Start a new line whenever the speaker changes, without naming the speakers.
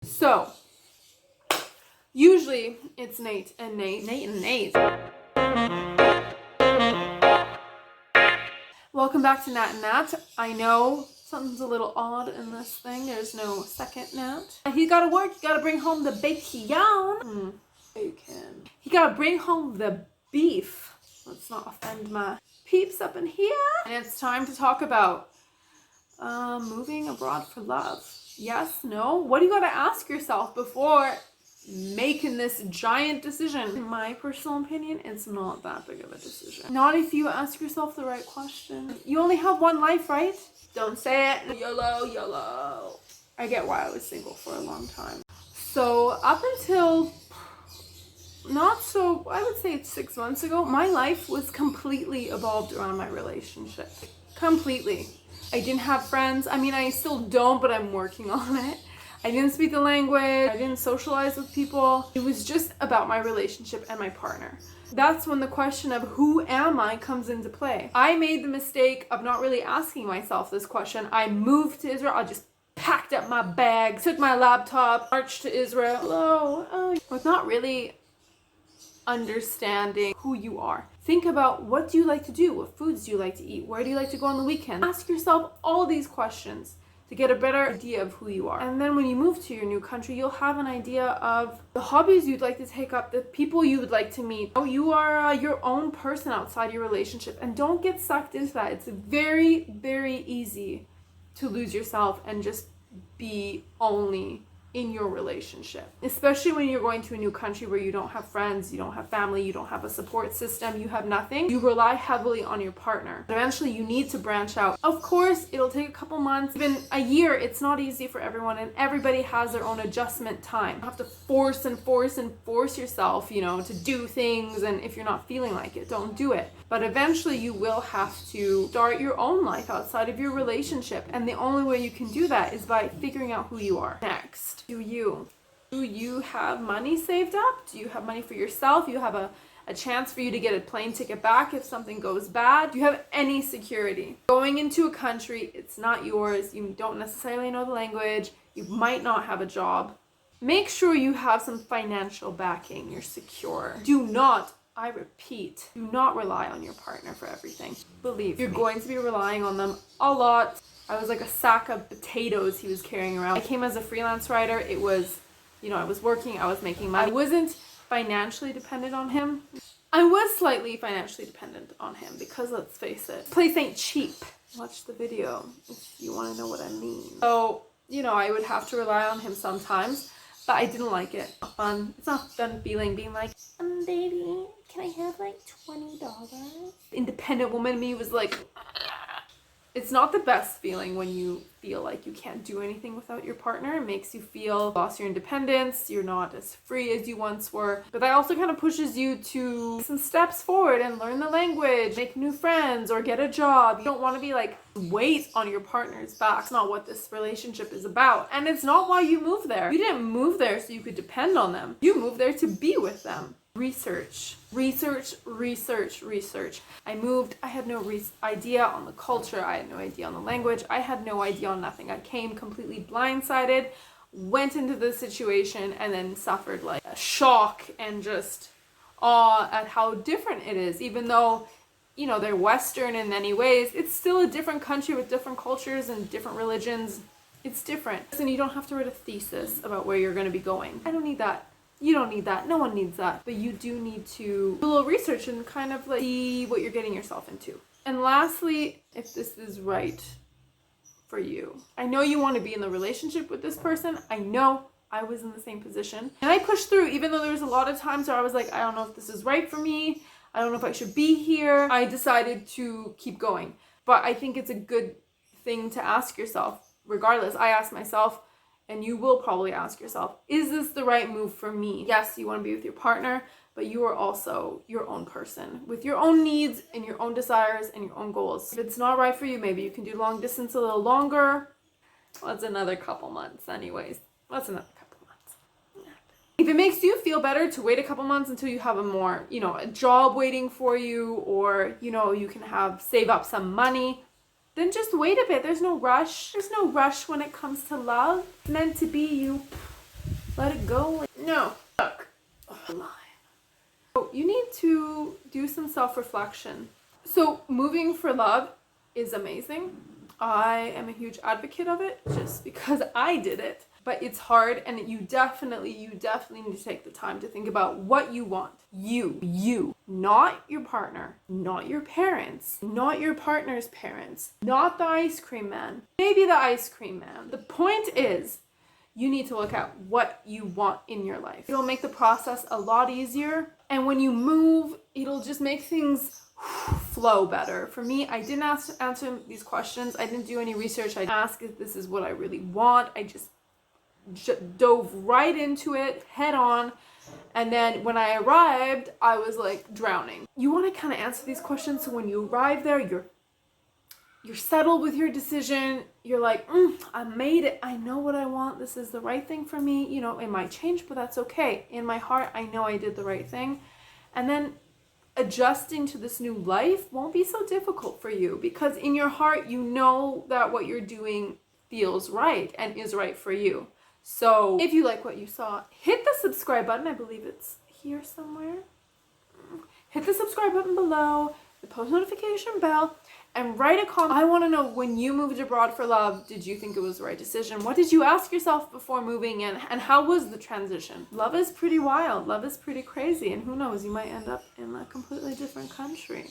So, usually it's Nate and Nate. Nate and Nate. Welcome back to Nat Nat. I know something's a little odd in this thing. There's no second Nat. He gotta work. He gotta bring home the bacon. Bacon. He gotta bring home the beef. Let's not offend my peeps up in here. And it's time to talk about moving abroad for love. Yes, no? What do you gotta ask yourself before making this giant decision? In my personal opinion, it's not that big of a decision. Not if you ask yourself the right question. You only have one life, right? Don't say it. YOLO, YOLO. I get why I was single for a long time. So up until I would say 6 months ago, my life was completely evolved around my relationship. Completely. I didn't have friends. I mean, I still don't, but I'm working on it. I didn't speak the language. I didn't socialize with people. It was just about my relationship and my partner. That's when the question of who am I comes into play. I made the mistake of not really asking myself this question. I moved to Israel. I just packed up my bag, took my laptop, marched to Israel. With not really understanding who you are. Think about, what do you like to do? What foods do you like to eat? Where do you like to go on the weekend? Ask yourself all these questions to get a better idea of who you are. And then when you move to your new country, you'll have an idea of the hobbies you'd like to take up, the people you would like to meet. You are your own person outside your relationship, and don't get sucked into that. It's very, very easy to lose yourself and just be only in your relationship, especially when you're going to a new country where you don't have friends, you don't have family, you don't have a support system, you have nothing. You rely heavily on your partner. But eventually you need to branch out. Of course, it'll take a couple months, even a year. It's not easy for everyone, and everybody has their own adjustment time. You have to force yourself, to do things, and if you're not feeling like it, don't do it. But eventually you will have to start your own life outside of your relationship, and the only way you can do that is by figuring out who you are. Next, do you have money saved up? Do you have money for yourself? Do you have a chance for you to get a plane ticket back if something goes bad? Do you have any security? Going into a country, it's not yours. You don't necessarily know the language. You might not have a job. Make sure you have some financial backing. You're secure. I repeat, do not rely on your partner for everything. Believe me, you're going to be relying on them a lot. I was like a sack of potatoes he was carrying around. I came as a freelance writer. It was, I was working, I was making money. I wasn't financially dependent on him. I was slightly financially dependent on him because, let's face it, this place ain't cheap. Watch the video if you want to know what I mean. So, I would have to rely on him sometimes, but I didn't like it. It's not fun feeling being like, baby, can I have like $20? Independent woman me was like, it's not the best feeling when you feel like you can't do anything without your partner. It makes you feel lost your independence. You're not as free as you once were. But that also kind of pushes you to some steps forward and learn the language, make new friends, or get a job. You don't want to be like weight on your partner's back. It's not what this relationship is about. And it's not why you moved there. You didn't move there so you could depend on them. You moved there to be with them. Research. I moved, I had no idea on the culture, I had no idea on the language, I had no idea on nothing. I came completely blindsided, went into the situation, and then suffered like a shock and just awe at how different it is. Even though, they're Western in many ways, it's still a different country with different cultures and different religions. It's different. And you don't have to write a thesis about where you're going to be going. I don't need that. You don't need that. No one needs that. But you do need to do a little research and kind of like see what you're getting yourself into. And lastly, if this is right for you. I know you want to be in the relationship with this person. I know I was in the same position. And I pushed through, even though there was a lot of times where I was like, I don't know if this is right for me. I don't know if I should be here. I decided to keep going. But I think it's a good thing to ask yourself. Regardless, I asked myself, and you will probably ask yourself, is this the right move for me? Yes, you want to be with your partner, but you are also your own person with your own needs and your own desires and your own goals. If it's not right for you, maybe you can do long distance a little longer. Well, that's another couple months anyways. That's another couple months. If it makes you feel better to wait a couple months until you have a job waiting for you, or, you can save up some money, then just wait a bit. There's no rush. There's no rush when it comes to love. It's meant to be, you Let it go. No. Look. So you need to do some self-reflection. So moving for love is amazing. I am a huge advocate of it just because I did it. But it's hard, and you definitely need to take the time to think about what you want. You. Not your partner, not your parents, not your partner's parents, not the ice cream man, maybe the ice cream man. The point is, you need to look at what you want in your life. It'll make the process a lot easier. And when you move, it'll just make things flow better. For me, I didn't answer these questions. I didn't do any research. I asked if this is what I really want. I just dove right into it head on. And then when I arrived, I was like drowning. You want to kind of answer these questions so when you arrive there, you're settled with your decision. You're like, I made it. I know what I want. This is the right thing for me. You know, it might change, but that's okay. In my heart, I know I did the right thing. And then adjusting to this new life won't be so difficult for you because in your heart, you know that what you're doing feels right and is right for you. So if you like what you saw, hit the subscribe button. I believe it's here somewhere. Hit the subscribe button below, the post notification bell, and write a comment. I want to know, when you moved abroad for love, did you think it was the right decision? What did you ask yourself before moving in? And how was the transition? Love is pretty wild. Love is pretty crazy. And who knows, you might end up in a completely different country.